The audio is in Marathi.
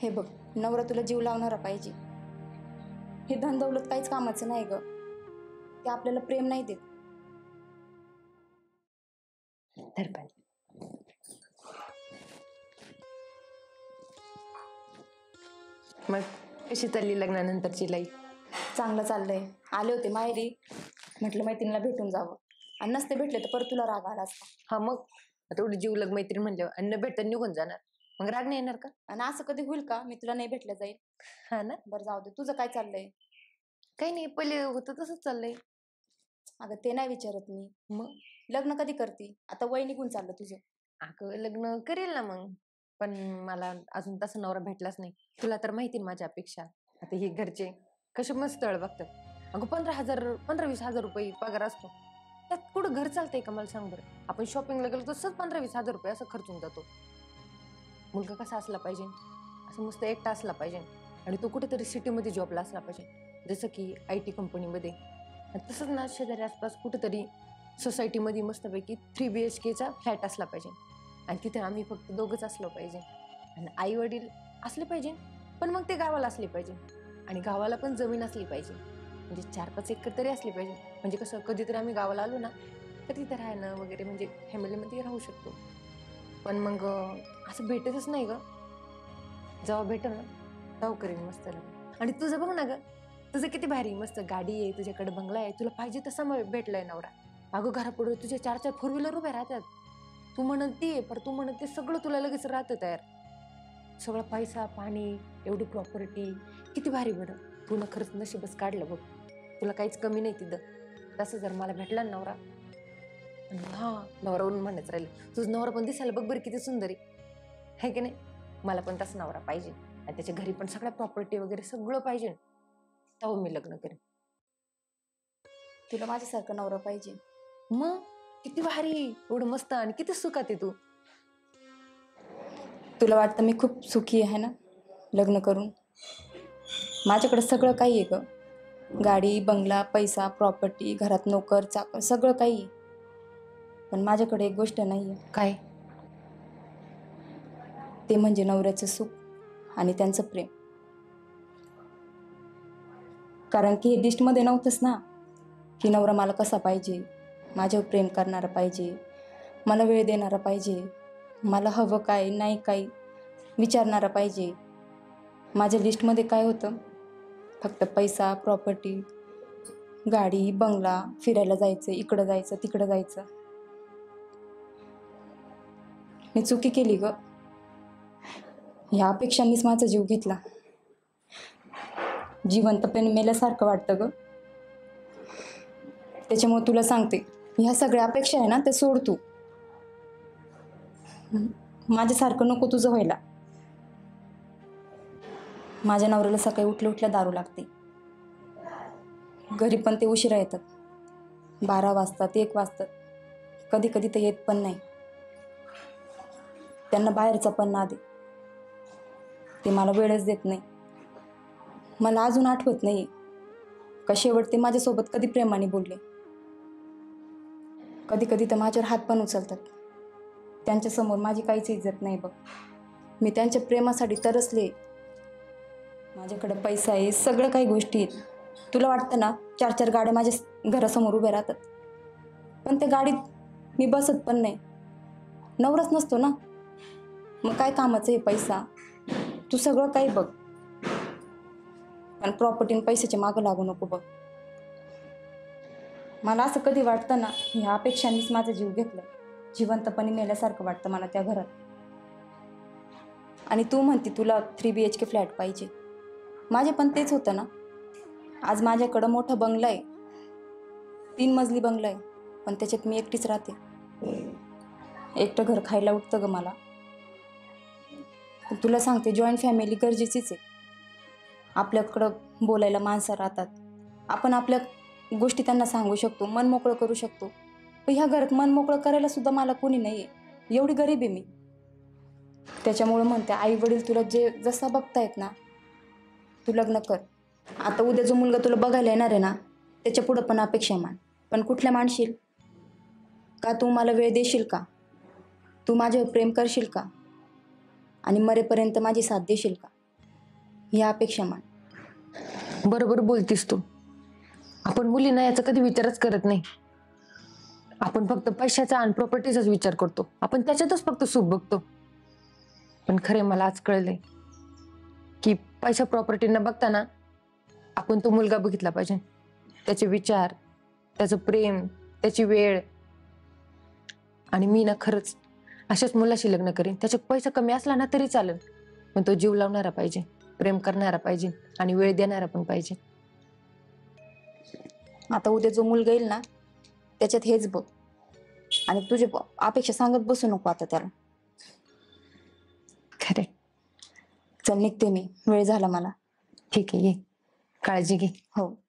हे बघ, नवरा तुला जीव लावणारा पाहिजे. हे धन दौलत काहीच कामाचं नाही ग. ते आपल्याला प्रेम नाही देत. तर पण मग कशी चालली लग्नानंतरची लाईफ? चांगलं चाललंय. आले होते माहेरी, म्हटलं मैत्रिणीला भेटून जावं. आणि नसते भेटले तर परत तुला राग आला असता. हा मग आता एवढी जीवलग मैत्रीण म्हणल्यावर अन्न भेटत निघून जाणार, मग राग नाही येणार का? आणि असं कधी होईल का मी तुला नाही भेटलं जाईल? हा ना. बरं जाऊ दे, तुझं काय चाललंय? काही नाही, पहिले होतं तसंच चाललंय. अगं ते नाही विचारत मी. मग लग्न कधी करती? आता वय निघून चाललं तुझं. अगं लग्न करेल ना मग, पण मला अजून तसा नवरा भेटलाच नाही. तुला तर माहिती ना माझ्या अपेक्षा. आता हे घरचे कसे मस्त तळ बघतात. अगं 15-20 हजार रुपये पगार असतो, त्यात कुठं घर चालतंय का मला सांग बरं? आपण शॉपिंगला गेलो तर सहज 15-20 हजार रुपये असं खर्चून जातो. मुलगा कसा असला पाहिजे, असं मस्त एकटा असला पाहिजे, आणि तो कुठेतरी सिटीमध्ये जॉबला असला पाहिजे, जसं की IT कंपनीमध्ये. तसंच ना शेजारी आसपास कुठेतरी सोसायटीमध्ये मस्तपैकी 3 BHKचा फ्लॅट असला पाहिजे, आणि तिथे आम्ही फक्त दोघंच असलो पाहिजे. आणि आई वडील असले पाहिजे, पण मग ते गावाला असले पाहिजे, आणि गावाला पण जमीन असली पाहिजे, म्हणजे 4-5 एकर तरी असली पाहिजे. म्हणजे कसं कधीतरी आम्ही गावाला आलो ना तर तिथे राहणं वगैरे, म्हणजे फॅमिलीमध्ये राहू शकतो. पण मग असं भेटतच नाही ग. जेव्हा भेटेल ना तेव्हा करीन मस्त लग्न. आणि तुझं बघ ना ग, तुझं किती भारी, मस्त गाडी आहे, तुझ्याकडे बंगला आहे, तुला पाहिजे तसा भेटलाय नवरा. अगं घरापुढे तुझे 4-4 4 व्हीलर उभे राहतात. तू म्हणत ते पर तू म्हणत ते सगळं तुला लगेच राहतं तयार. सगळं पैसा पाणी, एवढी प्रॉपर्टी, किती भारी बरं. तू ना खरंच नशीबच काढलं बघ. तुला काहीच कमी नाही तिथं. तसं जर मला भेटला ना नवरा, हा नवरावरून म्हणत राहिले तुझं नवरा पण दिसायला बघ बरं किती सुंदर आहे की नाही. मला पण तसं नवरा पाहिजे, आणि त्याच्या घरी पण सगळ्या प्रॉपर्टी वगैरे सगळं पाहिजे, तेव्हा मी लग्न करेन. तुला माझ्यासारखा नवरा पाहिजे. मग किती भारी, एवढं मस्त, आणि किती सुखात आहे तू. तुला वाटतं मी खूप सुखी आहे ना लग्न करून? माझ्याकडे सगळं काही आहे ग. गाडी बंगला पैसा प्रॉपर्टी, घरात नोकर चाकर सगळं काही आहे. पण माझ्याकडे एक गोष्ट नाही आहे. काय? ते म्हणजे नवऱ्याचं सुख आणि त्यांचं प्रेम. कारण की हे लिस्टमध्ये नव्हतंच ना, की नवरा मला कसा पाहिजे, माझ्यावर प्रेम करणारा पाहिजे, मला वेळ देणारा पाहिजे, मला हवं काय नाही काय विचारणारा पाहिजे. माझ्या लिस्टमध्ये काय होतं? फक्त पैसा प्रॉपर्टी, गाडी बंगला, फिरायला जायचं, इकडं जायचं तिकडं जायचं. मी चुकी केली ग. ह्या अपेक्षांनीच माझा जीव घेतला. जिवंतपणे मेल्यासारखं वाटतं ग. त्याच्यामुळे तुला सांगते, ह्या सगळ्या अपेक्षा आहे ना ते सोड तू. माझ्यासारखं नको तुझं व्हायला. माझ्या नवऱ्याला सकाळी उठल्या उठल्या दारू लागते. घरी पण ते उशिरा येतात, 12 वाजतात 1 वाजतात, कधी कधी तर येत पण नाही. त्यांना बाहेरचा पण नाद आहे, ते मला वेळच देत नाही. मला अजून आठवत नाही का शेवट ते माझ्यासोबत कधी प्रेमाने बोलले. कधी कधी तर माझ्यावर हात पण उचलतात. त्यांच्यासमोर माझी काहीच इज्जत नाही बघ. मी त्यांच्या प्रेमासाठी तरसले. माझ्याकडे पैसा आहे, सगळं काही गोष्टी आहेत. तुला वाटतं ना 4-4 गाड्या माझ्या घरासमोर उभ्या राहतात, पण त्या गाडीत मी बसत पण नाही. नवराच नसतो ना, मग काय कामाचं हे पैसा? तू सगळं काही बघ, पण प्रॉपर्टी आणि पैशाच्या मागं लागू नको बघ. मला असं कधी वाटतं ना, ह्या अपेक्षांनीच माझा जीव घेतला. जिवंतपणे मेल्यासारखं वाटतं मला त्या घरात. आणि तू म्हणती तुला 3 BHK फ्लॅट पाहिजे. माझे पण तेच होतं ना. आज माझ्याकडं मोठा बंगला आहे, 3 मजली बंगला आहे, पण त्याच्यात मी एकटीच राहते. एकटं घर खायला उठतं ग मला. तुला सांगते, जॉईंट फॅमिली गरजेचीच आहे. आपल्याकडं बोलायला माणसं राहतात, आपण आपल्या गोष्टी त्यांना सांगू शकतो, मन मोकळं करू शकतो. पण ह्या घरात मन मोकळं करायला सुद्धा मला कोणी नाही आहे. एवढी गरीब आहे मी. त्याच्यामुळं म्हणते, आई वडील तुला जसं बघतायत ना, तू लग्न कर. आता उद्या जो मुलगा तुला बघायला येणार आहे ना, त्याच्या पुढं पण अपेक्षा मान. पण कुठल्या मानशील का? तू मला वेळ देशील का? तू माझ्यावर प्रेम करशील का? आणि मरेपर्यंत माझी साथ देशील का? ह्या अपेक्षा मान. बरोबर बोलतीस तू. आपण मुलींना याचा कधी विचारच करत नाही. आपण फक्त पैशाचा आणि प्रॉपर्टीचाच विचार करतो. आपण त्याच्यातच फक्त सुख बघतो. पण खरे मला आज कळलंय की पैसा प्रॉपर्टी न बघताना आपण तो मुलगा बघितला पाहिजे. त्याचे विचार, त्याचं प्रेम, त्याची वेळ. आणि मी ना खरंच अशाच मुलाशी लग्न करेन. त्याच्यात पैसा कमी असला ना तरी चालेल, पण तो जीव लावणारा पाहिजे, प्रेम करणारा पाहिजे आणि वेळ देणारा पण पाहिजे. आता उद्या जो मुलगा येईल ना त्याच्यात हेच बघ. आणि तुझे अपेक्षा सांगत बसू नको आता त्याला. खरे. चल निघते मी, वेळ झाला मला. ठीक आहे, ये. काळजी घे. हो.